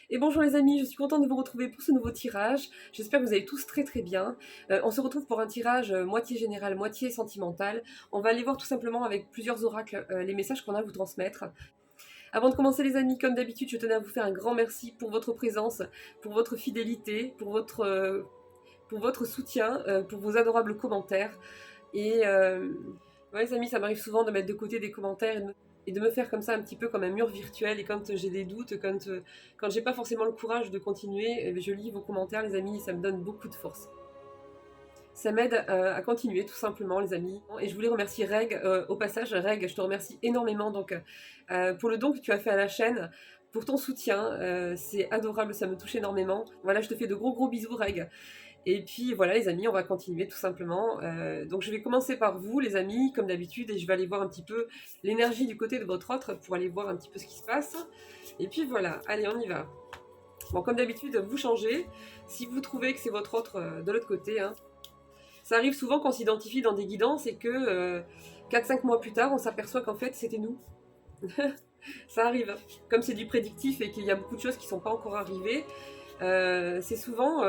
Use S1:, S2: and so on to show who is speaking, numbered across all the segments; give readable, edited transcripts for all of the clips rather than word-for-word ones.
S1: Et bonjour les amis, je suis contente de vous retrouver pour ce nouveau tirage. J'espère que vous allez tous très très bien. On se retrouve pour un tirage moitié général, moitié sentimental. On va aller voir tout simplement avec plusieurs oracles les messages qu'on a à vous transmettre. Avant de commencer les amis, comme d'habitude, je tenais à vous faire un grand merci pour votre présence, pour votre fidélité, pour votre soutien, pour vos adorables commentaires. Et ouais, les amis, ça m'arrive souvent de mettre de côté des commentaires et de me faire comme ça un petit peu comme un mur virtuel. Et quand j'ai des doutes, quand j'ai pas forcément le courage de continuer, je lis vos commentaires, les amis, ça me donne beaucoup de force. Ça m'aide à continuer tout simplement, les amis. Et je voulais remercier Reg au passage. Reg, je te remercie énormément donc, pour le don que tu as fait à la chaîne, pour ton soutien. C'est adorable, ça me touche énormément. Voilà, je te fais de gros gros bisous, Reg. Et puis voilà les amis, on va continuer tout simplement. Donc je vais commencer par vous les amis, comme d'habitude, et je vais aller voir un petit peu l'énergie du côté de votre autre pour aller voir un petit peu ce qui se passe. Et puis voilà, allez on y va. Bon comme d'habitude, vous changez. Si vous trouvez que c'est votre autre de l'autre côté, hein. Ça arrive souvent qu'on s'identifie dans des guidances et que 4-5 mois plus tard, on s'aperçoit qu'en fait c'était nous. Ça arrive. Comme c'est du prédictif et qu'il y a beaucoup de choses qui ne sont pas encore arrivées, c'est souvent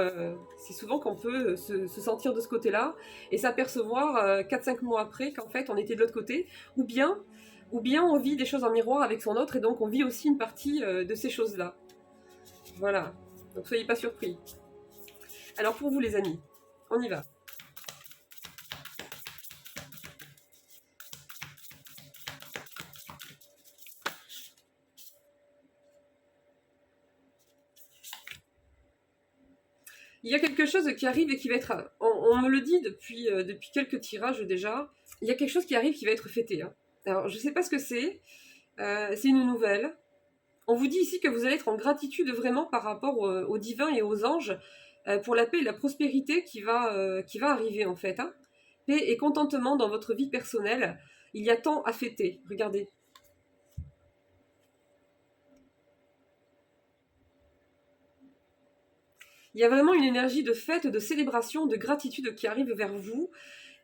S1: qu'on peut se sentir de ce côté-là et s'apercevoir 4-5 mois après qu'en fait on était de l'autre côté, ou bien on vit des choses en miroir avec son autre et donc on vit aussi une partie de ces choses-là. Voilà, donc soyez pas surpris. Alors pour vous les amis, on y va. Il y a quelque chose qui arrive et qui va être... On me le dit depuis quelques tirages déjà. Il y a quelque chose qui arrive qui va être fêté. Hein. Alors, je ne sais pas ce que c'est. C'est une nouvelle. On vous dit ici que vous allez être en gratitude vraiment par rapport au divin et aux anges pour la paix et la prospérité qui va arriver en fait. Hein. Paix et contentement dans votre vie personnelle. Il y a tant à fêter. Regardez. Il y a vraiment une énergie de fête, de célébration, de gratitude qui arrive vers vous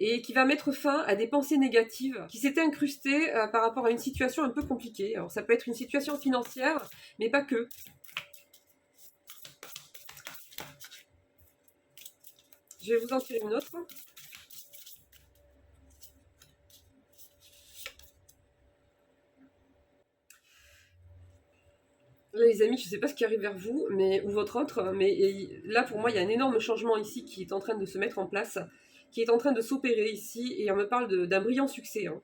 S1: et qui va mettre fin à des pensées négatives qui s'étaient incrustées par rapport à une situation un peu compliquée. Alors ça peut être une situation financière, mais pas que. Je vais vous en tirer une autre. Là, les amis, je ne sais pas ce qui arrive vers vous, mais ou votre autre, mais là pour moi, il y a un énorme changement ici qui est en train de se mettre en place, qui est en train de s'opérer ici, et on me parle d'un brillant succès. Hein.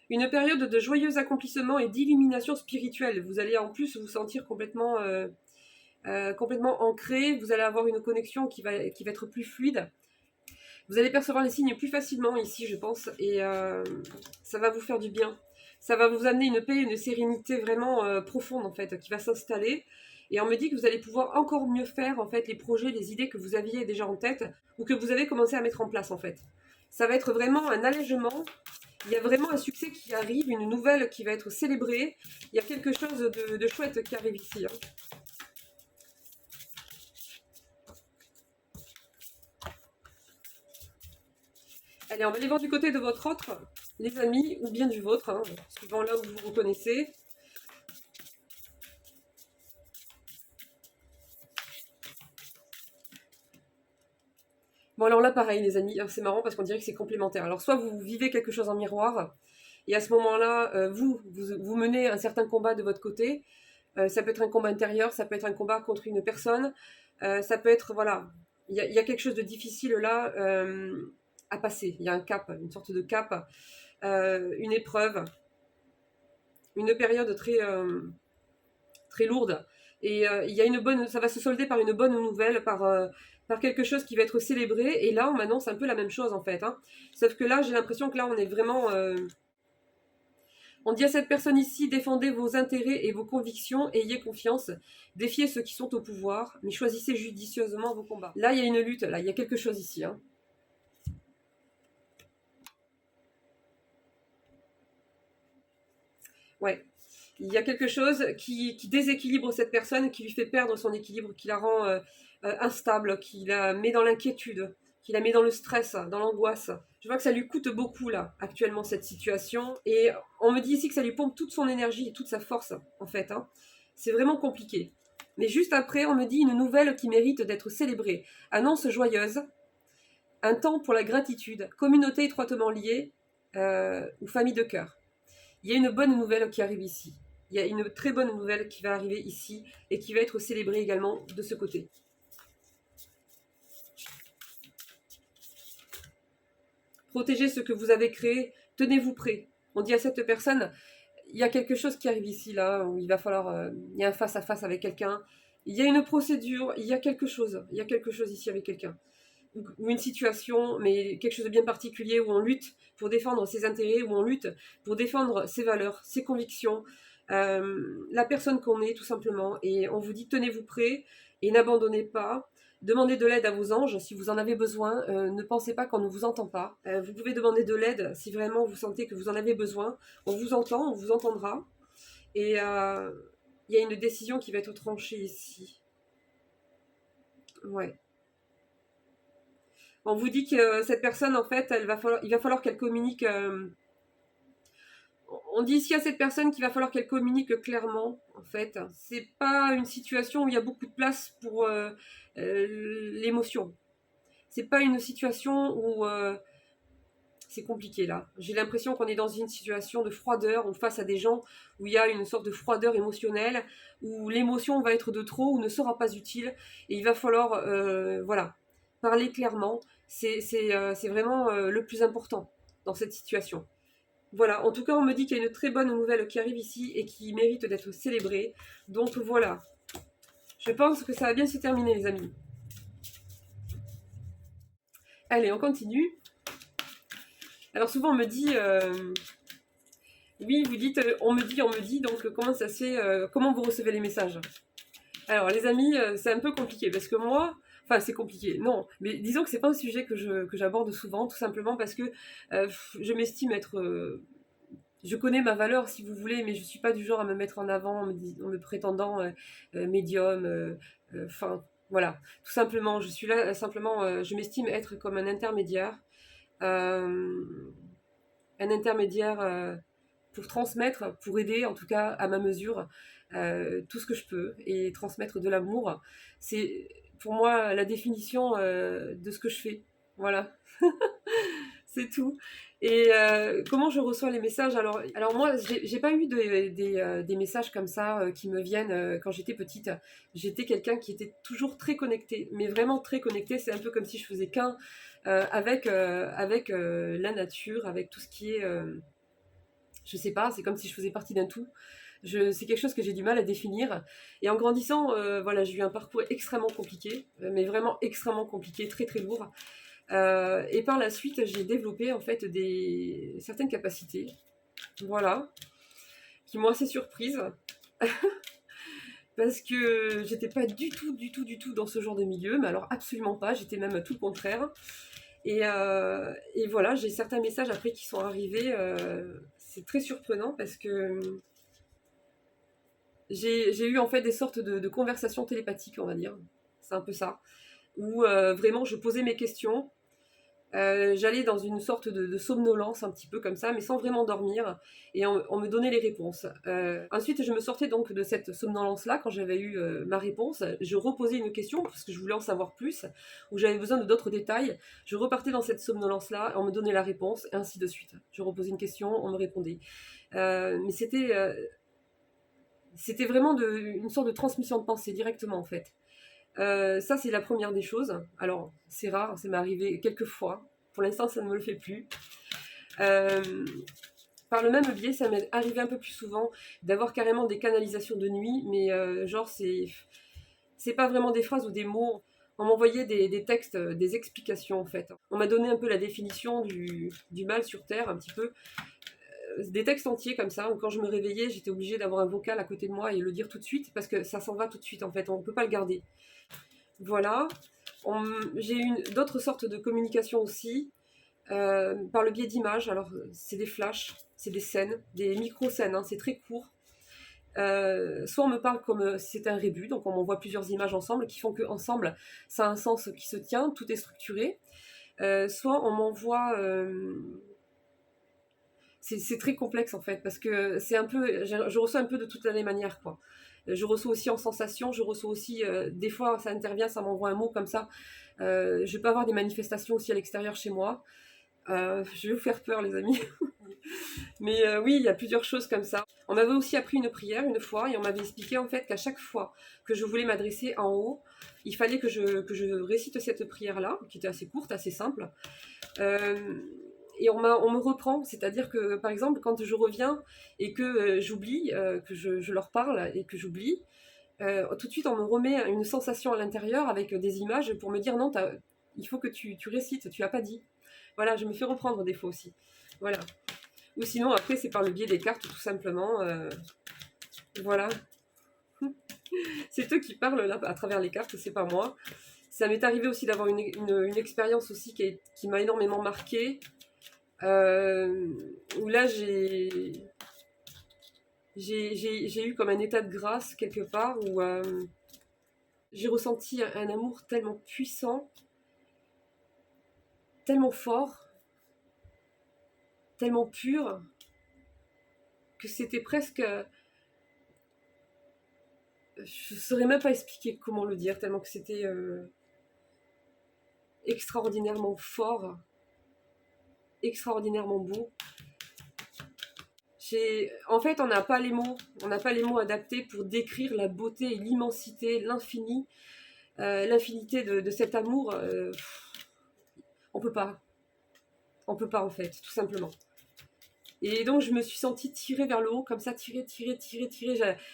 S1: Une période de joyeux accomplissement et d'illumination spirituelle. Vous allez en plus vous sentir complètement ancré, vous allez avoir une connexion qui va être plus fluide. Vous allez percevoir les signes plus facilement ici, je pense, et ça va vous faire du bien. Ça va vous amener une paix, une sérénité vraiment profonde, en fait, qui va s'installer. Et on me dit que vous allez pouvoir encore mieux faire, en fait, les projets, les idées que vous aviez déjà en tête, ou que vous avez commencé à mettre en place, en fait. Ça va être vraiment un allègement. Il y a vraiment un succès qui arrive, une nouvelle qui va être célébrée. Il y a quelque chose de chouette qui arrive ici. Hein. Allez, on va aller voir du côté de votre autre, les amis, ou bien du vôtre, hein, suivant là où vous vous reconnaissez. Bon, alors là, pareil, les amis, c'est marrant parce qu'on dirait que c'est complémentaire. Alors, soit vous vivez quelque chose en miroir, et à ce moment-là, vous menez un certain combat de votre côté. Ça peut être un combat intérieur, ça peut être un combat contre une personne, ça peut être, voilà, il y a quelque chose de difficile là à passer. Il y a un cap, une sorte de cap, une épreuve, une période très lourde. Et il y a une bonne, ça va se solder par une bonne nouvelle, par quelque chose qui va être célébré. Et là, on m'annonce un peu la même chose en fait. Hein. Sauf que là, j'ai l'impression que là, on est vraiment... on dit à cette personne ici, défendez vos intérêts et vos convictions, ayez confiance, défiez ceux qui sont au pouvoir, mais choisissez judicieusement vos combats. Là, il y a une lutte, là, il y a quelque chose ici. Hein. Ouais. Il y a quelque chose qui déséquilibre cette personne, qui lui fait perdre son équilibre, qui la rend instable, qui la met dans l'inquiétude. qui la met dans le stress, dans l'angoisse. Je vois que ça lui coûte beaucoup là, actuellement, cette situation. Et on me dit ici que ça lui pompe toute son énergie et toute sa force, en fait. Hein. C'est vraiment compliqué. Mais juste après, on me dit une nouvelle qui mérite d'être célébrée. Annonce joyeuse, un temps pour la gratitude, communauté étroitement liée ou famille de cœur. Il y a une bonne nouvelle qui arrive ici. Il y a une très bonne nouvelle qui va arriver ici et qui va être célébrée également de ce côté. Protégez ce que vous avez créé, tenez-vous prêt. On dit à cette personne, il y a quelque chose qui arrive ici, là, où il va falloir, il y a un face-à-face avec quelqu'un, il y a une procédure, il y a quelque chose ici avec quelqu'un. Ou une situation, mais quelque chose de bien particulier, où on lutte pour défendre ses intérêts, où on lutte pour défendre ses valeurs, ses convictions, la personne qu'on est, tout simplement. Et on vous dit, tenez-vous prêt et n'abandonnez pas. Demandez de l'aide à vos anges si vous en avez besoin. Ne pensez pas qu'on ne vous entend pas. Vous pouvez demander de l'aide si vraiment vous sentez que vous en avez besoin. On vous entend, on vous entendra. Et il y a une décision qui va être tranchée ici. Ouais. On vous dit que cette personne, en fait, il va falloir qu'elle communique. On dit ici à cette personne qu'il va falloir qu'elle communique clairement, en fait. C'est pas une situation où il y a beaucoup de place pour l'émotion. C'est pas une situation où c'est compliqué là. J'ai l'impression qu'on est dans une situation de froideur, ou face à des gens où il y a une sorte de froideur émotionnelle, où l'émotion va être de trop ou ne sera pas utile. Et il va falloir, voilà, parler clairement. C'est vraiment le plus important dans cette situation. Voilà, en tout cas, on me dit qu'il y a une très bonne nouvelle qui arrive ici et qui mérite d'être célébrée. Donc voilà, je pense que ça va bien se terminer, les amis. Allez, on continue. Alors souvent, on me dit... oui, vous dites, on me dit, donc comment ça se fait, comment vous recevez les messages? Alors les amis, c'est un peu compliqué, parce que moi... Enfin, c'est compliqué, non. Mais disons que c'est pas un sujet que j'aborde souvent, tout simplement parce que je m'estime être... je connais ma valeur, si vous voulez, mais je suis pas du genre à me mettre en avant en me prétendant médium. Enfin, voilà. Tout simplement, je suis là, simplement, je m'estime être comme un intermédiaire. Euh, un intermédiaire pour transmettre, pour aider, en tout cas à ma mesure, tout ce que je peux et transmettre de l'amour. C'est pour moi la définition de ce que je fais. Voilà. C'est tout. Et comment je reçois les messages? Alors moi, j'ai pas eu des messages comme ça qui me viennent quand j'étais petite. J'étais quelqu'un qui était toujours très connecté, mais vraiment très connecté. C'est un peu comme si je faisais qu'un avec la nature, avec tout ce qui est, je sais pas, c'est comme si je faisais partie d'un tout. C'est quelque chose que j'ai du mal à définir. Et en grandissant, voilà, j'ai eu un parcours extrêmement compliqué, mais vraiment extrêmement compliqué, très très lourd. Et par la suite, j'ai développé en fait certaines capacités, voilà, qui m'ont assez surprise parce que j'étais pas du tout dans ce genre de milieu, mais alors absolument pas. J'étais même tout le contraire. Et voilà, j'ai certains messages après qui sont arrivés. C'est très surprenant parce que j'ai eu en fait des sortes de conversations télépathiques, on va dire. C'est un peu ça. Où vraiment je posais mes questions. J'allais dans une sorte de somnolence un petit peu comme ça, mais sans vraiment dormir, et on me donnait les réponses. Ensuite, je me sortais donc de cette somnolence-là quand j'avais eu ma réponse. Je reposais une question parce que je voulais en savoir plus, ou j'avais besoin de d'autres détails. Je repartais dans cette somnolence-là, on me donnait la réponse, et ainsi de suite. Je reposais une question, on me répondait. Mais c'était vraiment une sorte de transmission de pensée directement en fait. Ça, c'est la première des choses. Alors, c'est rare, ça m'est arrivé quelques fois. Pour l'instant, ça ne me le fait plus. Euh, Par le même biais, ça m'est arrivé un peu plus souvent d'avoir carrément des canalisations de nuit, mais genre, c'est pas vraiment des phrases ou des mots. On m'envoyait des textes, des explications en fait. On m'a donné un peu la définition du mal sur Terre, un petit peu. Des textes entiers comme ça, où quand je me réveillais, j'étais obligée d'avoir un vocal à côté de moi et le dire tout de suite, parce que ça s'en va tout de suite en fait, on ne peut pas le garder. Voilà. J'ai eu d'autres sortes de communication aussi, par le biais d'images. Alors, c'est des flashs, c'est des scènes, des micro-scènes, hein, c'est très court. Soit on me parle comme si c'était un rébus, donc on m'envoie plusieurs images ensemble qui font qu'ensemble, ça a un sens qui se tient, tout est structuré. soit on m'envoie... c'est très complexe en fait, parce que c'est un peu... Je reçois un peu de toutes les manières, quoi. Je reçois aussi en sensation, je reçois aussi... des fois, ça intervient, ça m'envoie un mot comme ça. Je peux avoir des manifestations aussi à l'extérieur chez moi. Je vais vous faire peur, les amis. Mais oui, il y a plusieurs choses comme ça. On m'avait aussi appris une prière une fois et on m'avait expliqué en fait qu'à chaque fois que je voulais m'adresser en haut, il fallait que je récite cette prière-là, qui était assez courte, assez simple. Et on me reprend, c'est-à-dire que par exemple, quand je reviens et que j'oublie, que je leur parle et que j'oublie, tout de suite on me remet une sensation à l'intérieur avec des images pour me dire non, il faut que tu récites, tu l'as pas dit. Voilà, je me fais reprendre des fois aussi. Voilà. Ou sinon, après, c'est par le biais des cartes, tout simplement. Voilà. C'est eux qui parlent là, à travers les cartes, c'est pas moi. Ça m'est arrivé aussi d'avoir une expérience aussi qui m'a énormément marquée. Où là, j'ai eu comme un état de grâce quelque part, où j'ai ressenti un amour tellement puissant, tellement fort, tellement pur, que c'était presque... je ne saurais même pas expliquer comment le dire, tellement que c'était extraordinairement fort, extraordinairement beau. En fait, on n'a pas les mots adaptés pour décrire la beauté et l'immensité, l'infini, l'infinité de cet amour. On peut pas en fait, tout simplement. Et donc je me suis sentie tirée vers le haut, comme ça, tirée.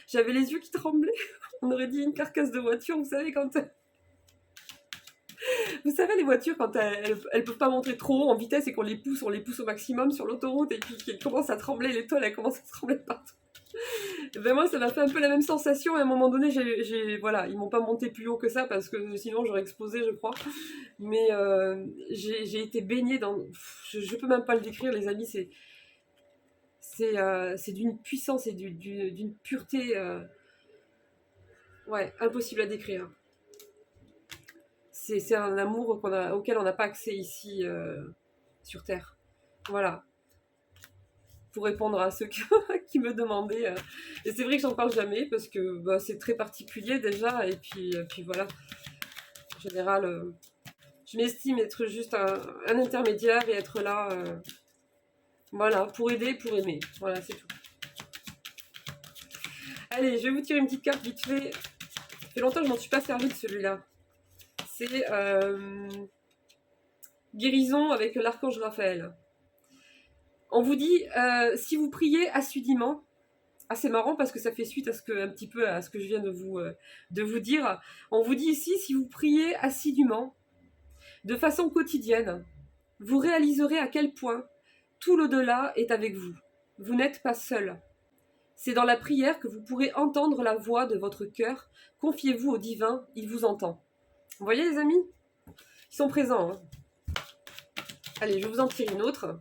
S1: J'avais les yeux qui tremblaient. On aurait dit une carcasse de voiture, vous savez, vous savez, les voitures, quand elles peuvent pas monter trop haut en vitesse et qu'on les pousse, on les pousse au maximum sur l'autoroute et puis qu'elles commencent à trembler, les tôles, elles commencent à trembler partout. Et ben moi, ça m'a fait un peu la même sensation. À un moment donné, voilà, ils m'ont pas monté plus haut que ça parce que sinon j'aurais explosé, je crois. Mais j'ai été baignée dans... Je peux même pas le décrire, les amis, c'est d'une puissance et d'une pureté ouais, impossible à décrire. C'est un amour auquel on n'a pas accès ici sur Terre. Voilà. Pour répondre à ceux qui me demandaient. Et c'est vrai que j'en parle jamais parce que bah, c'est très particulier déjà. Et puis voilà. En général, je m'estime être juste un intermédiaire et être là. Voilà, pour aider, pour aimer. Voilà, c'est tout. Allez, je vais vous tirer une petite carte vite fait. Ça fait longtemps que je m'en suis pas servi de celui-là. C'est guérison avec l'archange Raphaël. On vous dit, si vous priez assidûment, c'est marrant parce que ça fait suite un petit peu à ce que je viens de vous dire. On vous dit ici, si vous priez assidûment, de façon quotidienne, vous réaliserez à quel point tout l'au-delà est avec vous. Vous n'êtes pas seul. C'est dans la prière que vous pourrez entendre la voix de votre cœur. Confiez-vous au divin, il vous entend. Vous voyez les amis ? Ils sont présents. Hein. Allez, je vais vous en tirer une autre.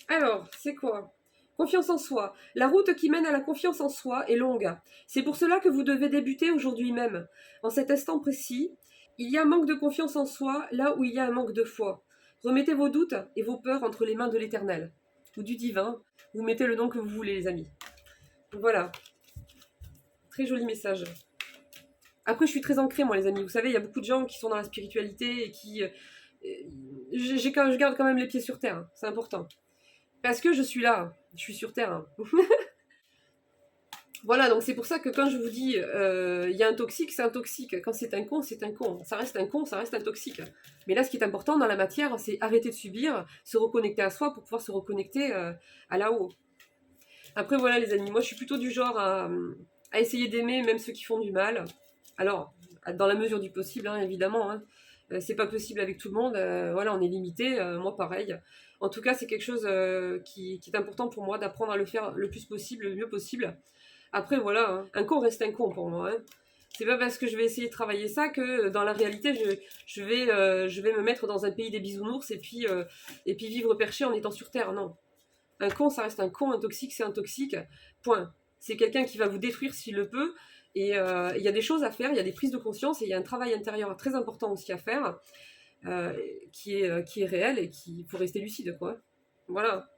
S1: Alors, c'est quoi ? Confiance en soi. La route qui mène à la confiance en soi est longue. C'est pour cela que vous devez débuter aujourd'hui même. En cet instant précis, il y a un manque de confiance en soi là où il y a un manque de foi. Remettez vos doutes et vos peurs entre les mains de l'Éternel ou du divin. Vous mettez le nom que vous voulez, les amis. Voilà. Très joli message. Après, je suis très ancrée, moi, les amis. Vous savez, il y a beaucoup de gens qui sont dans la spiritualité et qui... je garde quand même les pieds sur terre. Hein. C'est important. Parce que je suis là. Je suis sur terre. Hein. Voilà, donc c'est pour ça que quand je vous dis il y a un toxique, c'est un toxique. Quand c'est un con, c'est un con. Ça reste un con, ça reste un toxique. Mais là, ce qui est important dans la matière, c'est arrêter de subir, se reconnecter à soi pour pouvoir se reconnecter à là-haut. Après, voilà, les amis, moi, je suis plutôt du genre à essayer d'aimer même ceux qui font du mal. Alors, dans la mesure du possible, hein, évidemment. Hein. C'est pas possible avec tout le monde. Voilà, on est limité. Moi, pareil. En tout cas, c'est quelque chose qui est important pour moi d'apprendre à le faire le plus possible, le mieux possible. Après, voilà, hein, un con reste un con pour moi. Hein. C'est pas parce que je vais essayer de travailler ça que dans la réalité, je vais me mettre dans un pays des bisounours et puis vivre perché en étant sur Terre. Non. Un con, ça reste un con, un toxique, c'est un toxique. Point. C'est quelqu'un qui va vous détruire s'il le peut. Et il y a des choses à faire, il y a des prises de conscience et il y a un travail intérieur très important aussi à faire euh, qui est réel et qu'il faut rester lucide, quoi. Voilà.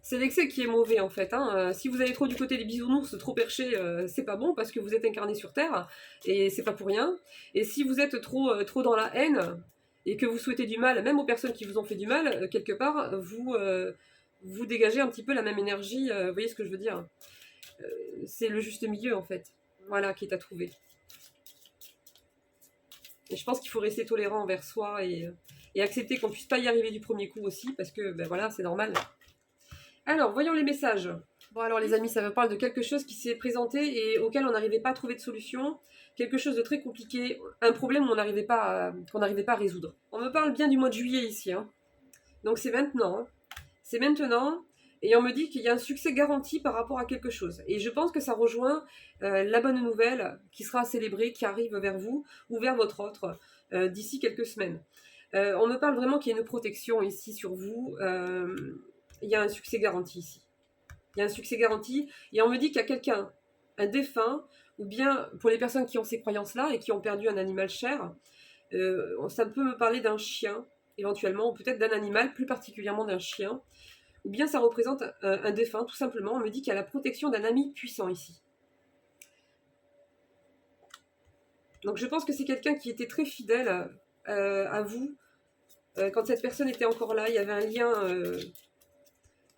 S1: C'est l'excès qui est mauvais en fait. Hein. Si vous allez trop du côté des bisounours, trop perché, c'est pas bon parce que vous êtes incarné sur Terre et c'est pas pour rien. Et si vous êtes trop dans la haine et que vous souhaitez du mal, même aux personnes qui vous ont fait du mal, quelque part, vous dégagez un petit peu la même énergie. Vous voyez ce que je veux dire? C'est le juste milieu en fait. Voilà, qui est à trouver. Et je pense qu'il faut rester tolérant envers soi et accepter qu'on puisse pas y arriver du premier coup aussi parce que ben voilà, c'est normal. Alors, voyons les messages. Bon, alors les amis, ça me parle de quelque chose qui s'est présenté et auquel on n'arrivait pas à trouver de solution. Quelque chose de très compliqué, un problème qu'on n'arrivait pas à résoudre. On me parle bien du mois de juillet ici. Hein. Donc c'est maintenant. Hein. C'est maintenant. Et on me dit qu'il y a un succès garanti par rapport à quelque chose. Et je pense que ça rejoint la bonne nouvelle qui sera célébrée, qui arrive vers vous ou vers votre autre d'ici quelques semaines. On me parle vraiment qu'il y a une protection ici sur vous. Il y a un succès garanti ici. Il y a un succès garanti. Et on me dit qu'il y a quelqu'un, un défunt, ou bien pour les personnes qui ont ces croyances-là et qui ont perdu un animal cher, ça peut me parler d'un chien, éventuellement, ou peut-être d'un animal, plus particulièrement d'un chien. Ou bien ça représente un défunt, tout simplement. On me dit qu'il y a la protection d'un ami puissant ici. Donc je pense que c'est quelqu'un qui était très fidèle à vous. Quand cette personne était encore là, il y avait un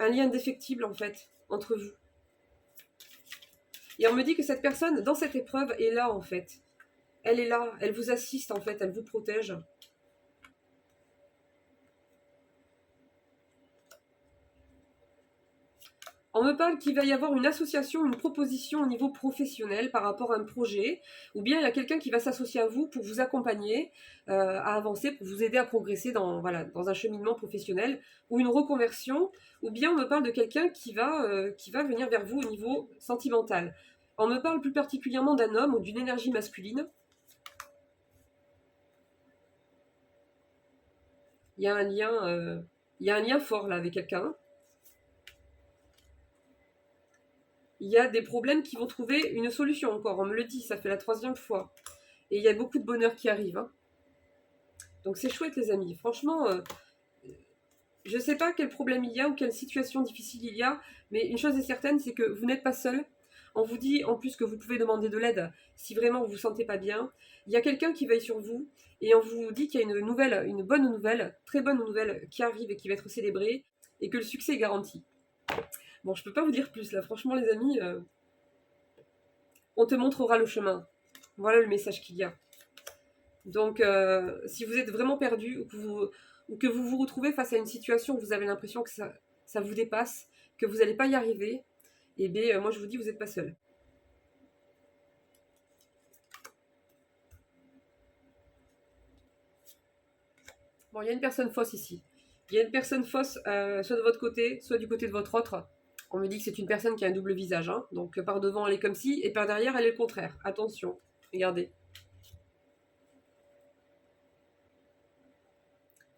S1: lien indéfectible en fait entre vous. Et on me dit que cette personne, dans cette épreuve, est là en fait. Elle est là, elle vous assiste en fait, elle vous protège. On me parle qu'il va y avoir une association, une proposition au niveau professionnel par rapport à un projet, ou bien il y a quelqu'un qui va s'associer à vous pour vous accompagner à avancer, pour vous aider à progresser dans un cheminement professionnel, ou une reconversion, ou bien on me parle de quelqu'un qui va venir vers vous au niveau sentimental. On me parle plus particulièrement d'un homme ou d'une énergie masculine. Il y a un lien fort là avec quelqu'un. Il y a des problèmes qui vont trouver une solution encore. On me le dit, ça fait la 3e fois. Et il y a beaucoup de bonheur qui arrive. Hein. Donc c'est chouette les amis. Franchement, je ne sais pas quel problème il y a ou quelle situation difficile il y a, mais une chose est certaine, c'est que vous n'êtes pas seul. On vous dit en plus que vous pouvez demander de l'aide si vraiment vous ne vous sentez pas bien. Il y a quelqu'un qui veille sur vous et on vous dit qu'il y a une bonne nouvelle, très bonne nouvelle qui arrive et qui va être célébrée et que le succès est garanti. Bon, je peux pas vous dire plus là, franchement les amis, on te montrera le chemin. Voilà le message qu'il y a. Donc, si vous êtes vraiment perdu ou que vous vous retrouvez face à une situation où vous avez l'impression que ça vous dépasse, que vous n'allez pas y arriver, eh bien, moi je vous dis, vous n'êtes pas seul. Bon, il y a une personne fausse ici. Il y a une personne fausse, soit de votre côté, soit du côté de votre autre. On me dit que c'est une personne qui a un double visage. Hein. Donc, par devant, elle est comme ci, et par derrière, elle est le contraire. Attention, regardez.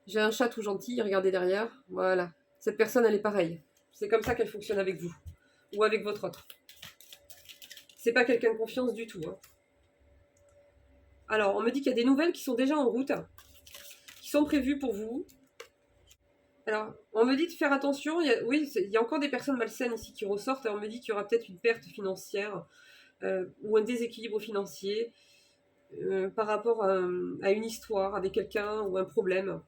S1: J'ai un chat tout gentil, regardez derrière. Voilà. Cette personne, elle est pareille. C'est comme ça qu'elle fonctionne avec vous. Ou avec votre autre. C'est pas quelqu'un de confiance du tout. Hein. Alors, on me dit qu'il y a des nouvelles qui sont déjà en route, qui sont prévues pour vous. Alors, on me dit de faire attention. Il y a encore des personnes malsaines ici qui ressortent. Et on me dit qu'il y aura peut-être une perte financière ou un déséquilibre financier par rapport à une histoire avec quelqu'un ou un problème.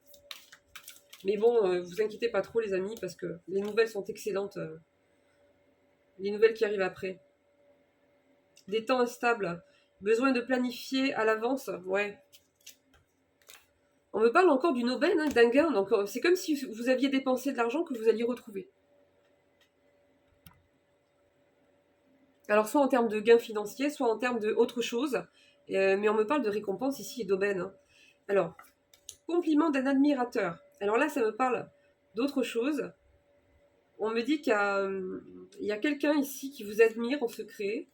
S1: Mais bon, vous inquiétez pas trop les amis parce que les nouvelles sont excellentes. Les nouvelles qui arrivent après. Des temps instables. Besoin de planifier à l'avance. Ouais. On me parle encore d'une aubaine, hein, d'un gain. Donc c'est comme si vous aviez dépensé de l'argent que vous alliez retrouver. Alors soit en termes de gains financiers, soit en termes d'autre chose. Mais on me parle de récompense ici et d'aubaine. Hein. Alors, compliment d'un admirateur. Alors là, ça me parle d'autre chose. On me dit qu'il y a quelqu'un ici qui vous admire en secret,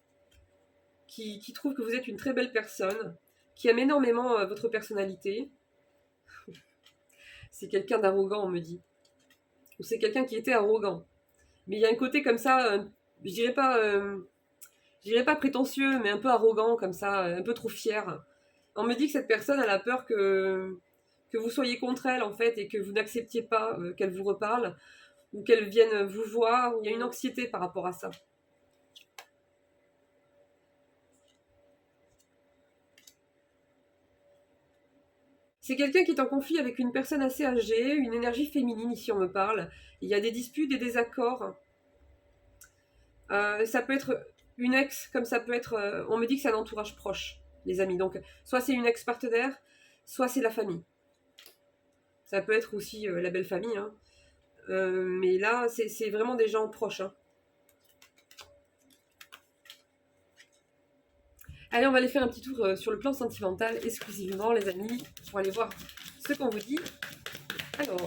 S1: qui trouve que vous êtes une très belle personne, qui aime énormément votre personnalité. C'est quelqu'un d'arrogant, on me dit. Ou c'est quelqu'un qui était arrogant. Mais il y a un côté comme ça, je dirais pas, je dirais pas prétentieux, mais un peu arrogant comme ça, un peu trop fier. On me dit que cette personne, elle a peur que vous soyez contre elle en fait et que vous n'acceptiez pas qu'elle vous reparle ou qu'elle vienne vous voir. Il y a une anxiété par rapport à ça. C'est quelqu'un qui est en conflit avec une personne assez âgée, une énergie féminine ici on me parle. Il y a des disputes, des désaccords. Ça peut être une ex, comme ça peut être... on me dit que c'est un entourage proche, les amis. Donc soit c'est une ex-partenaire, soit c'est la famille. Ça peut être aussi la belle famille. Hein. Mais là, c'est vraiment des gens proches. Hein. Allez, on va aller faire un petit tour sur le plan sentimental exclusivement, les amis, pour aller voir ce qu'on vous dit. Alors,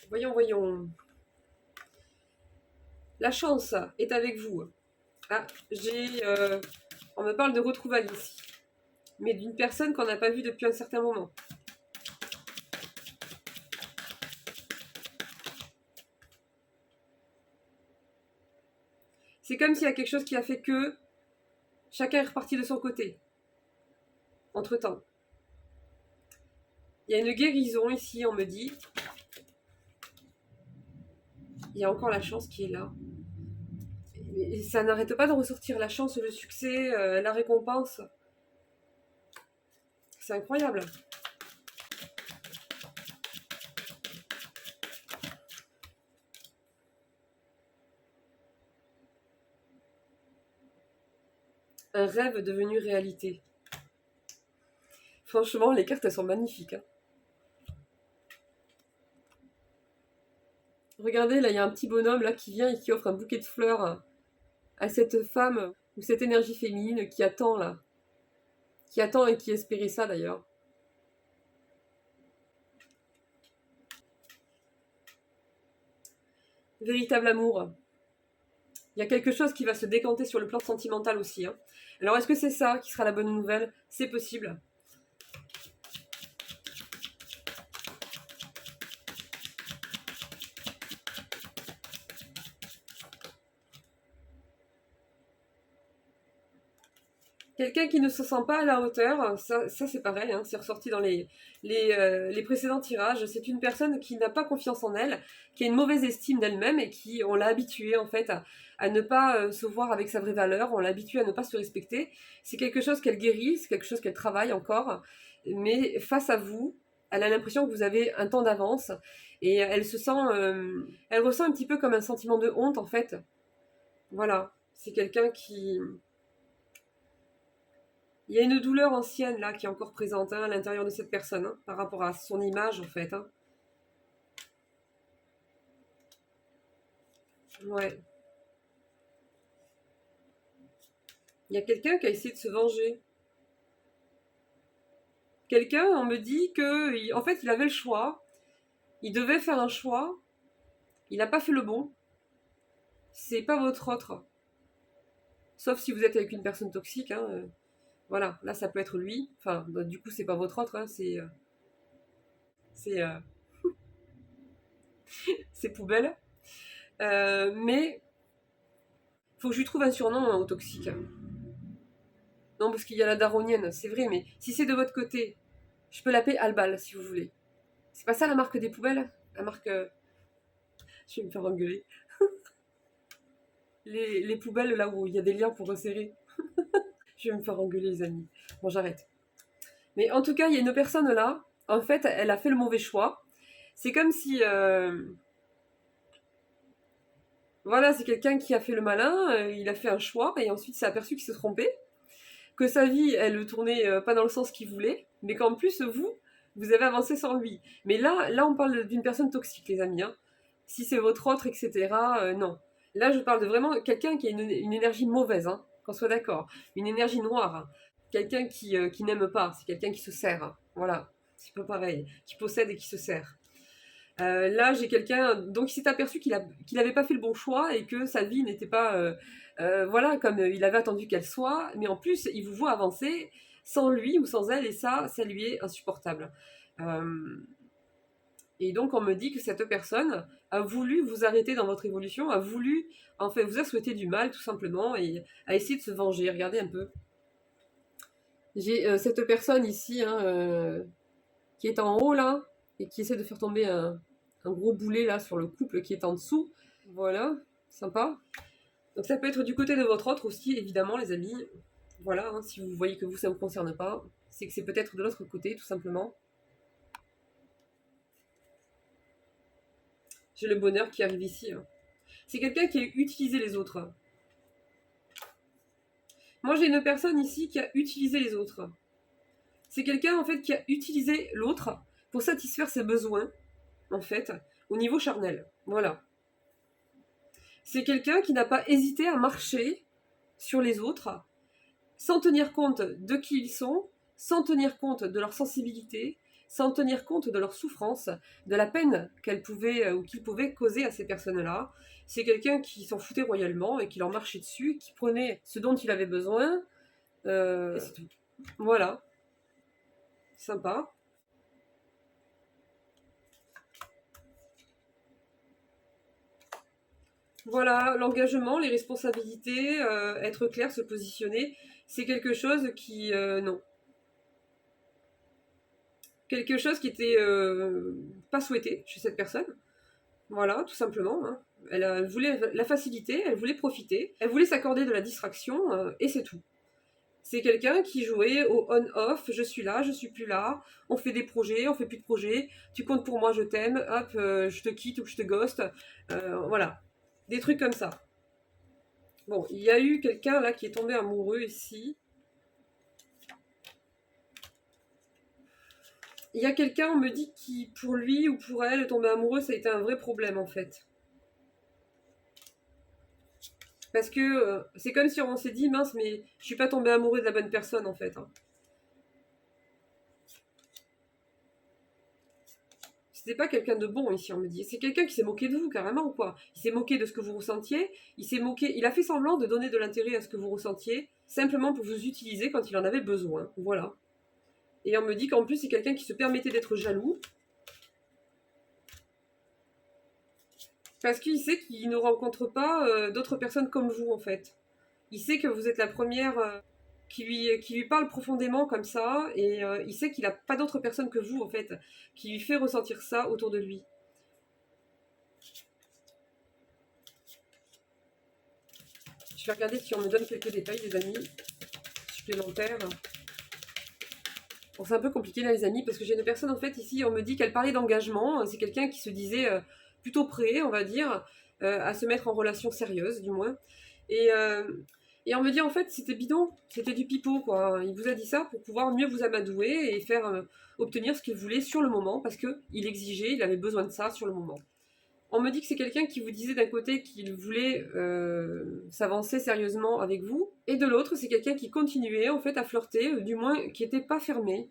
S1: voyons. La chance est avec vous. Ah, on me parle de retrouvailles ici. Mais d'une personne qu'on n'a pas vue depuis un certain moment. C'est comme s'il y a quelque chose qui a fait que chacun est reparti de son côté. Entre-temps. Il y a une guérison ici, on me dit. Il y a encore la chance qui est là. Et ça n'arrête pas de ressortir. La chance, le succès, la récompense. C'est incroyable. Un rêve devenu réalité. Franchement, les cartes, elles sont magnifiques. Hein. Regardez, là, il y a un petit bonhomme là qui vient et qui offre un bouquet de fleurs à cette femme ou cette énergie féminine qui attend là. Qui attend et qui espérait ça d'ailleurs. Véritable amour. Il y a quelque chose qui va se décanter sur le plan sentimental aussi. Hein. Alors, est-ce que c'est ça qui sera la bonne nouvelle? C'est possible. Quelqu'un qui ne se sent pas à la hauteur, ça c'est pareil, hein, c'est ressorti dans les précédents tirages. C'est une personne qui n'a pas confiance en elle, qui a une mauvaise estime d'elle-même et qui, on l'a habituée en fait à ne pas se voir avec sa vraie valeur, on l'a habituée à ne pas se respecter. C'est quelque chose qu'elle guérit, c'est quelque chose qu'elle travaille encore, mais face à vous, elle a l'impression que vous avez un temps d'avance et elle se sent, elle ressent un petit peu comme un sentiment de honte en fait. Voilà, c'est quelqu'un qui il y a une douleur ancienne là qui est encore présente hein, à l'intérieur de cette personne hein, par rapport à son image en fait. Hein. Ouais. Il y a quelqu'un qui a essayé de se venger. Quelqu'un, on me dit que, en fait, il avait le choix. Il devait faire un choix. Il n'a pas fait le bon. C'est pas votre autre. Sauf si vous êtes avec une personne toxique. Hein, voilà, là ça peut être lui. Enfin, bah, du coup, c'est pas votre autre. Hein, c'est, c'est poubelle. Mais faut que je lui trouve un surnom hein, au toxique. Non, parce qu'il y a la daronienne, c'est vrai, mais si c'est de votre côté, je peux l'appeler Albal si vous voulez. C'est pas ça la marque des poubelles? La marque. Je vais me faire engueuler. Les poubelles là où il y a des liens pour resserrer. Je vais me faire engueuler, les amis. Bon, j'arrête. Mais en tout cas, il y a une personne là, en fait, elle a fait le mauvais choix. C'est comme si. Voilà, c'est quelqu'un qui a fait le malin, il a fait un choix et ensuite s'est aperçu qu'il se trompait. Que sa vie, elle tournait pas dans le sens qu'il voulait, mais qu'en plus, vous avez avancé sans lui. Mais là on parle d'une personne toxique, les amis. Hein. Si c'est votre autre, etc., non. Là, je parle de vraiment quelqu'un qui a une énergie mauvaise, hein, qu'on soit d'accord. Une énergie noire. Hein. Quelqu'un qui n'aime pas, c'est quelqu'un qui se sert. Hein. Voilà, c'est pas pareil. Qui possède et qui se sert. Là, j'ai quelqu'un. Donc, il s'est aperçu qu'il n'avait pas fait le bon choix et que sa vie n'était pas. Voilà, comme il avait attendu qu'elle soit. Mais en plus, il vous voit avancer sans lui ou sans elle et ça lui est insupportable. Euh, Et donc on me dit que cette personne a voulu vous arrêter dans votre évolution, a voulu, en fait, vous a souhaité du mal tout simplement et a essayé de se venger. Regardez un peu. J'ai cette personne ici hein, qui est en haut là et qui essaie de faire tomber un gros boulet là sur le couple qui est en dessous. Voilà, sympa. Donc ça peut être du côté de votre autre aussi, évidemment les amis. Voilà, hein, si vous voyez que vous, ça ne vous concerne pas, c'est que c'est peut-être de l'autre côté, tout simplement. J'ai le bonheur qui arrive ici. Hein. C'est quelqu'un qui a utilisé les autres. Moi, j'ai une personne ici qui a utilisé les autres. C'est quelqu'un, en fait, qui a utilisé l'autre pour satisfaire ses besoins, en fait, au niveau charnel. Voilà. C'est quelqu'un qui n'a pas hésité à marcher sur les autres, sans tenir compte de qui ils sont, sans tenir compte de leur sensibilité, sans tenir compte de leur souffrance, de la peine qu'elle pouvait ou qu'il pouvait causer à ces personnes-là. C'est quelqu'un qui s'en foutait royalement et qui leur marchait dessus, qui prenait ce dont il avait besoin, et c'est tout. Voilà. Sympa. Voilà, l'engagement, les responsabilités, être clair, se positionner, c'est quelque chose qui... non. Quelque chose qui était pas souhaité chez cette personne. Voilà, tout simplement. Hein. Elle voulait la facilité, elle voulait profiter, elle voulait s'accorder de la distraction, et c'est tout. C'est quelqu'un qui jouait au on-off, je suis là, je suis plus là, on fait des projets, on fait plus de projets, tu comptes pour moi, je t'aime, hop, je te quitte ou je te ghost. Voilà, des trucs comme ça. Bon, il y a eu quelqu'un là qui est tombé amoureux ici. Il y a quelqu'un, on me dit, qui pour lui ou pour elle, tomber amoureux, ça a été un vrai problème en fait. Parce que c'est comme si on s'est dit, mince, mais je suis pas tombé amoureux de la bonne personne en fait. Hein. C'était pas quelqu'un de bon ici, on me dit. C'est quelqu'un qui s'est moqué de vous carrément ou quoi. Il s'est moqué de ce que vous ressentiez. Il s'est moqué. Il a fait semblant de donner de l'intérêt à ce que vous ressentiez, simplement pour vous utiliser quand il en avait besoin. Voilà. Et on me dit qu'en plus c'est quelqu'un qui se permettait d'être jaloux. Parce qu'il sait qu'il ne rencontre pas d'autres personnes comme vous en fait. Il sait que vous êtes la première qui lui parle profondément comme ça. Et il sait qu'il n'a pas d'autres personnes que vous en fait. Qui lui fait ressentir ça autour de lui. Je vais regarder si on me donne quelques détails les amis. Supplémentaires. Bon, c'est un peu compliqué là les amis parce que j'ai une personne en fait ici, on me dit qu'elle parlait d'engagement, c'est quelqu'un qui se disait plutôt prêt on va dire à se mettre en relation sérieuse du moins et, euh, et on me dit en fait c'était bidon, c'était du pipeau quoi, il vous a dit ça pour pouvoir mieux vous amadouer et faire obtenir ce qu'il voulait sur le moment parce qu'il exigeait, il avait besoin de ça sur le moment. On me dit que c'est quelqu'un qui vous disait d'un côté qu'il voulait s'avancer sérieusement avec vous, et de l'autre, c'est quelqu'un qui continuait en fait à flirter, du moins qui n'était pas fermé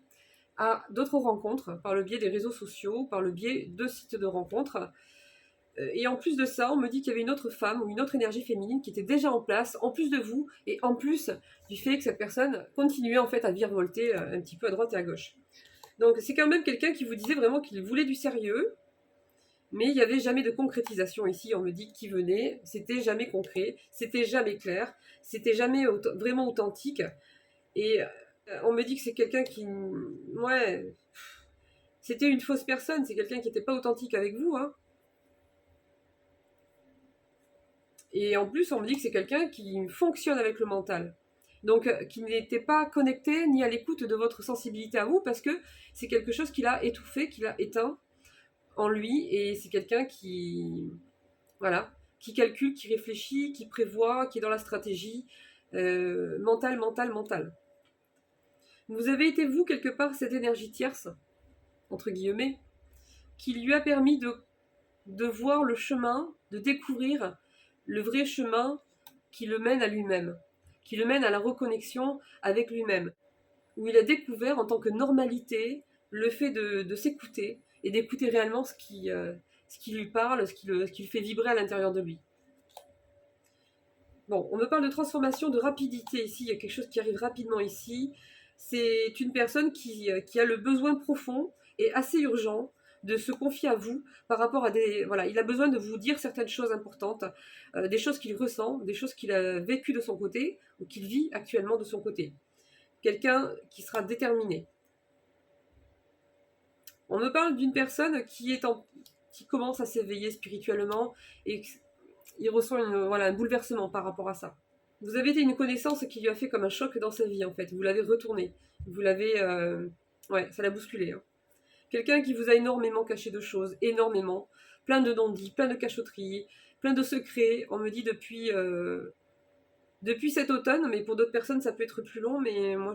S1: à d'autres rencontres par le biais des réseaux sociaux, par le biais de sites de rencontres. Et en plus de ça, on me dit qu'il y avait une autre femme ou une autre énergie féminine qui était déjà en place, en plus de vous, et en plus du fait que cette personne continuait en fait à virevolter un petit peu à droite et à gauche. Donc c'est quand même quelqu'un qui vous disait vraiment qu'il voulait du sérieux, mais il n'y avait jamais de concrétisation ici. On me dit qui venait, c'était jamais concret, c'était jamais clair, c'était jamais vraiment authentique. Et on me dit que c'est quelqu'un qui... Ouais, c'était une fausse personne, c'est quelqu'un qui n'était pas authentique avec vous. Hein. Et en plus, on me dit que c'est quelqu'un qui fonctionne avec le mental. Donc, qui n'était pas connecté ni à l'écoute de votre sensibilité à vous, parce que c'est quelque chose qu'il a étouffé, qu'il a éteint en lui, et c'est quelqu'un qui... Voilà, qui calcule, qui réfléchit, qui prévoit, qui est dans la stratégie, mental. Vous avez été, vous, quelque part, cette énergie tierce, entre guillemets, qui lui a permis de voir le chemin, de découvrir le vrai chemin qui le mène à lui-même, qui le mène à la reconnexion avec lui-même, où il a découvert en tant que normalité le fait de s'écouter et d'écouter réellement ce qui lui parle, ce qui lui fait vibrer à l'intérieur de lui. Bon, on me parle de transformation, de rapidité ici, il y a quelque chose qui arrive rapidement ici. C'est une personne qui a le besoin profond et assez urgent de se confier à vous par rapport à des... Voilà, il a besoin de vous dire certaines choses importantes, des choses qu'il ressent, des choses qu'il a vécues de son côté ou qu'il vit actuellement de son côté. Quelqu'un qui sera déterminé. On me parle d'une personne qui commence à s'éveiller spirituellement et il ressent un bouleversement par rapport à ça. Vous avez été une connaissance qui lui a fait comme un choc dans sa vie en fait. Vous l'avez retourné. Vous l'avez... Ouais, ça l'a bousculé. Hein. Quelqu'un qui vous a énormément caché de choses, énormément. Plein de non-dits, plein de cachotteries, plein de secrets. On me dit depuis cet automne, mais pour d'autres personnes ça peut être plus long, mais moi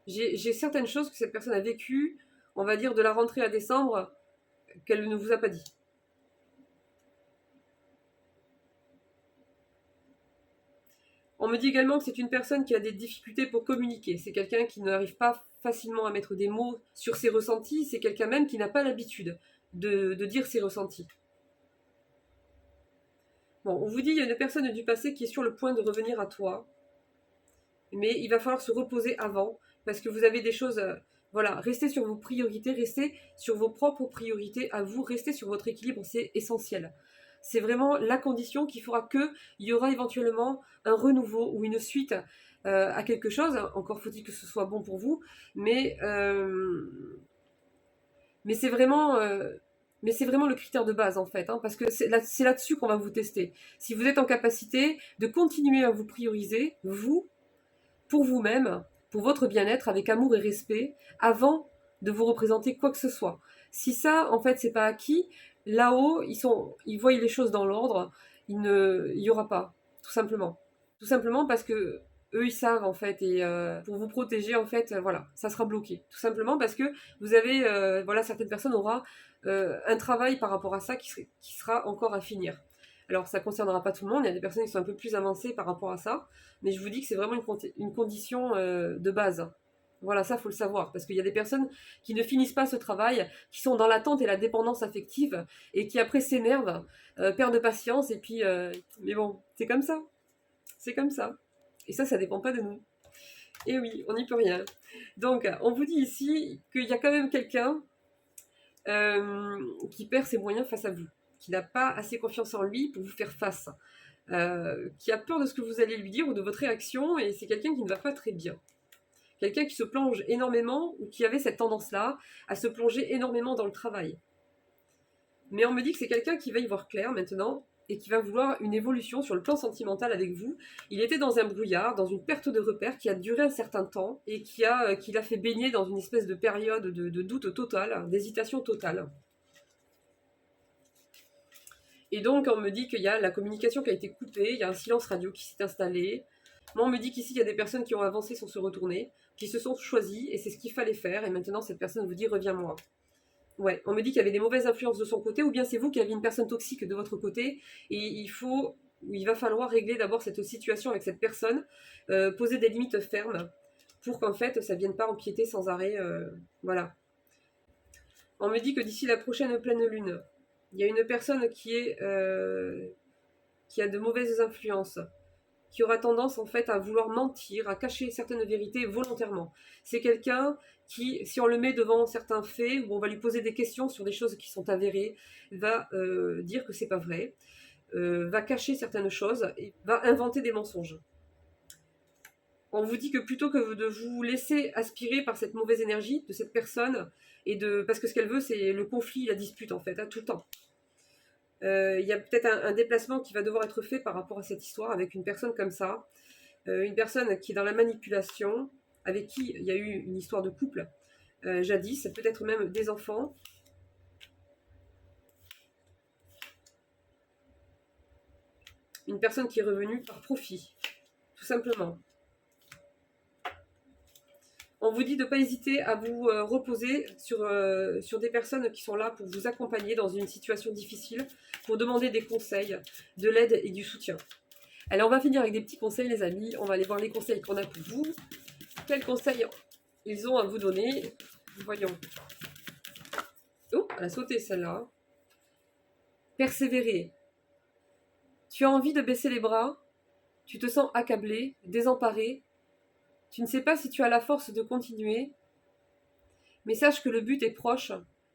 S1: j'ai certaines choses que cette personne a vécues, on va dire de la rentrée à décembre, qu'elle ne vous a pas dit. On me dit également que c'est une personne qui a des difficultés pour communiquer. C'est quelqu'un qui n'arrive pas facilement à mettre des mots sur ses ressentis. C'est quelqu'un même qui n'a pas l'habitude de dire ses ressentis. Bon, on vous dit, il y a une personne du passé qui est sur le point de revenir à toi. Mais il va falloir se reposer avant, parce que vous avez des choses... voilà, restez sur vos priorités, restez sur vos propres priorités à vous, restez sur votre équilibre, c'est essentiel. C'est vraiment la condition qui fera qu'il y aura éventuellement un renouveau ou une suite à quelque chose. Encore faut-il que ce soit bon pour vous, mais c'est vraiment... mais c'est vraiment le critère de base en fait, hein, parce que c'est là-dessus qu'on va vous tester. Si vous êtes en capacité de continuer à vous prioriser, vous, pour vous-même, pour votre bien-être, avec amour et respect, avant de vous représenter quoi que ce soit. Si ça, en fait, c'est pas acquis, là-haut, ils voient les choses dans l'ordre, il y aura pas, tout simplement. Tout simplement parce que eux, ils savent, en fait, et pour vous protéger, en fait, voilà, ça sera bloqué. Tout simplement parce que vous avez, voilà, certaines personnes auront un travail par rapport à ça qui sera encore à finir. Alors, ça ne concernera pas tout le monde, il y a des personnes qui sont un peu plus avancées par rapport à ça, mais je vous dis que c'est vraiment une condition de base. Voilà, ça, il faut le savoir, parce qu'il y a des personnes qui ne finissent pas ce travail, qui sont dans l'attente et la dépendance affective, et qui après s'énervent, perdent patience, et puis... mais bon, c'est comme ça. C'est comme ça. Et ça dépend pas de nous. Et oui, on n'y peut rien. Donc, on vous dit ici qu'il y a quand même quelqu'un qui perd ses moyens face à vous, qui n'a pas assez confiance en lui pour vous faire face, qui a peur de ce que vous allez lui dire ou de votre réaction, et c'est quelqu'un qui ne va pas très bien. Quelqu'un qui se plonge énormément, ou qui avait cette tendance-là à se plonger énormément dans le travail. Mais on me dit que c'est quelqu'un qui va y voir clair maintenant, et qui va vouloir une évolution sur le plan sentimental avec vous. Il était dans un brouillard, dans une perte de repère qui a duré un certain temps, et qui l'a fait baigner dans une espèce de période de doute total, d'hésitation totale. Et donc, on me dit qu'il y a la communication qui a été coupée, il y a un silence radio qui s'est installé. Moi, on me dit qu'ici, il y a des personnes qui ont avancé sans se retourner, qui se sont choisies, et c'est ce qu'il fallait faire, et maintenant, cette personne vous dit « reviens-moi ». Ouais, on me dit qu'il y avait des mauvaises influences de son côté, ou bien c'est vous qui avez une personne toxique de votre côté, et il va falloir régler d'abord cette situation avec cette personne, poser des limites fermes, pour qu'en fait, ça ne vienne pas empiéter sans arrêt, voilà. On me dit que d'ici la prochaine pleine lune, il y a une personne qui a de mauvaises influences, qui aura tendance en fait à vouloir mentir, à cacher certaines vérités volontairement. C'est quelqu'un qui, si on le met devant certains faits, où on va lui poser des questions sur des choses qui sont avérées, va dire que c'est pas vrai, va cacher certaines choses, et va inventer des mensonges. On vous dit que plutôt que de vous laisser aspirer par cette mauvaise énergie de cette personne, parce que ce qu'elle veut, c'est le conflit, la dispute en fait, tout le temps. Il y a peut-être un déplacement qui va devoir être fait par rapport à cette histoire avec une personne comme ça, une personne qui est dans la manipulation, avec qui il y a eu une histoire de couple jadis, peut-être même des enfants. Une personne qui est revenue par profit, tout simplement. On vous dit de ne pas hésiter à vous reposer sur des personnes qui sont là pour vous accompagner dans une situation difficile, pour demander des conseils, de l'aide et du soutien. Alors on va finir avec des petits conseils les amis, on va aller voir les conseils qu'on a pour vous. Quels conseils ils ont à vous donner? Voyons. Oh, elle a sauté celle-là. Persévérer. Tu as envie de baisser les bras, tu te sens accablé, désemparé, tu ne sais pas si tu as la force de continuer, mais sache que le but est proche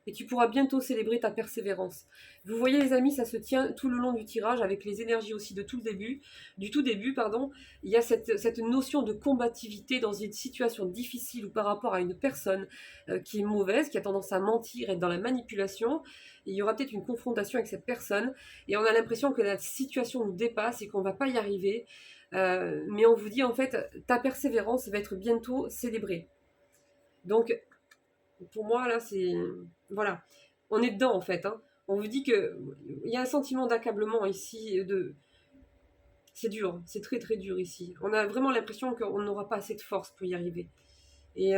S1: et tu pourras bientôt célébrer ta persévérance. Vous voyez les amis, ça se tient tout le long du tirage avec les énergies aussi de tout le début, du tout début, pardon. Il y a cette notion de combativité dans une situation difficile ou par rapport à une personne qui est mauvaise, qui a tendance à mentir, être dans la manipulation. Il y aura peut-être une confrontation avec cette personne et on a l'impression que la situation nous dépasse et qu'on ne va pas y arriver. Mais on vous dit en fait, ta persévérance va être bientôt célébrée. Donc, pour moi, là, c'est... Voilà. On est dedans, en fait. Hein. On vous dit que il y a un sentiment d'accablement ici, de... C'est dur, c'est très très dur ici. On a vraiment l'impression qu'on n'aura pas assez de force pour y arriver. Et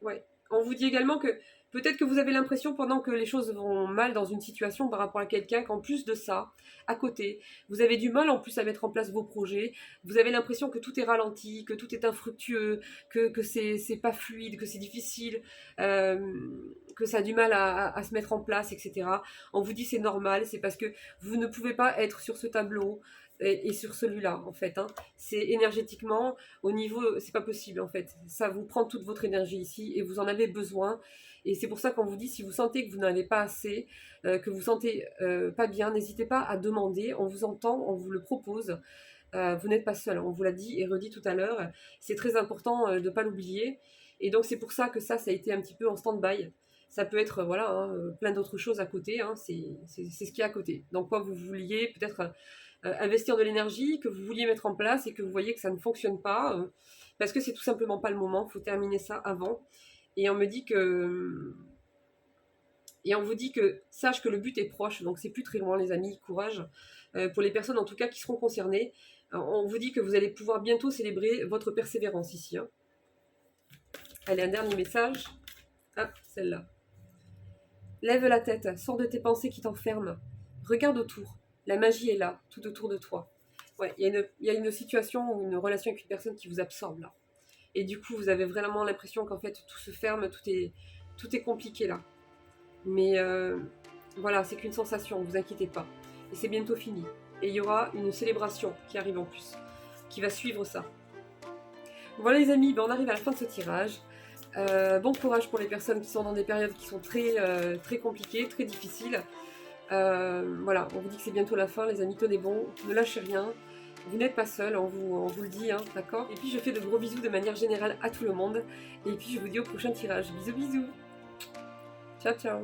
S1: ouais. On vous dit également que peut-être que vous avez l'impression pendant que les choses vont mal dans une situation par rapport à quelqu'un qu'en plus de ça, à côté, vous avez du mal en plus à mettre en place vos projets, vous avez l'impression que tout est ralenti, que tout est infructueux, que c'est pas fluide, que c'est difficile, que ça a du mal à se mettre en place, etc. On vous dit c'est normal, c'est parce que vous ne pouvez pas être sur ce tableau et sur celui-là en fait. Hein. C'est énergétiquement au niveau, c'est pas possible en fait. Ça vous prend toute votre énergie ici et vous en avez besoin. Et c'est pour ça qu'on vous dit, si vous sentez que vous n'en avez pas assez, que vous sentez pas bien, n'hésitez pas à demander. On vous entend, on vous le propose. Vous n'êtes pas seul. On vous l'a dit et redit tout à l'heure. C'est très important de ne pas l'oublier. Et donc c'est pour ça que ça a été un petit peu en stand-by. Ça peut être voilà hein, plein d'autres choses à côté. Hein, c'est ce qu'il y a à côté. Donc quoi vous vouliez peut-être investir de l'énergie, que vous vouliez mettre en place et que vous voyez que ça ne fonctionne pas, parce que c'est tout simplement pas le moment, il faut terminer ça avant. Et on me dit que... Et on vous dit que sache que le but est proche, donc c'est plus très loin les amis, courage. Pour les personnes en tout cas qui seront concernées, on vous dit que vous allez pouvoir bientôt célébrer votre persévérance ici. Hein. Allez, un dernier message. Ah, celle-là. Lève la tête, sors de tes pensées qui t'enferment. Regarde autour. La magie est là, tout autour de toi. Ouais, il y a une situation ou une relation avec une personne qui vous absorbe là. Et du coup, vous avez vraiment l'impression qu'en fait, tout se ferme, tout est compliqué là. Mais voilà, c'est qu'une sensation, vous inquiétez pas. Et c'est bientôt fini. Et il y aura une célébration qui arrive en plus, qui va suivre ça. Voilà les amis, ben on arrive à la fin de ce tirage. Bon courage pour les personnes qui sont dans des périodes qui sont très compliquées, très difficiles. Voilà, on vous dit que c'est bientôt la fin, les amis, tenez bon, ne lâchez rien. Vous n'êtes pas seul, on vous le dit, hein, d'accord? Et puis je fais de gros bisous de manière générale à tout le monde. Et puis je vous dis au prochain tirage. Bisous bisous. Ciao ciao.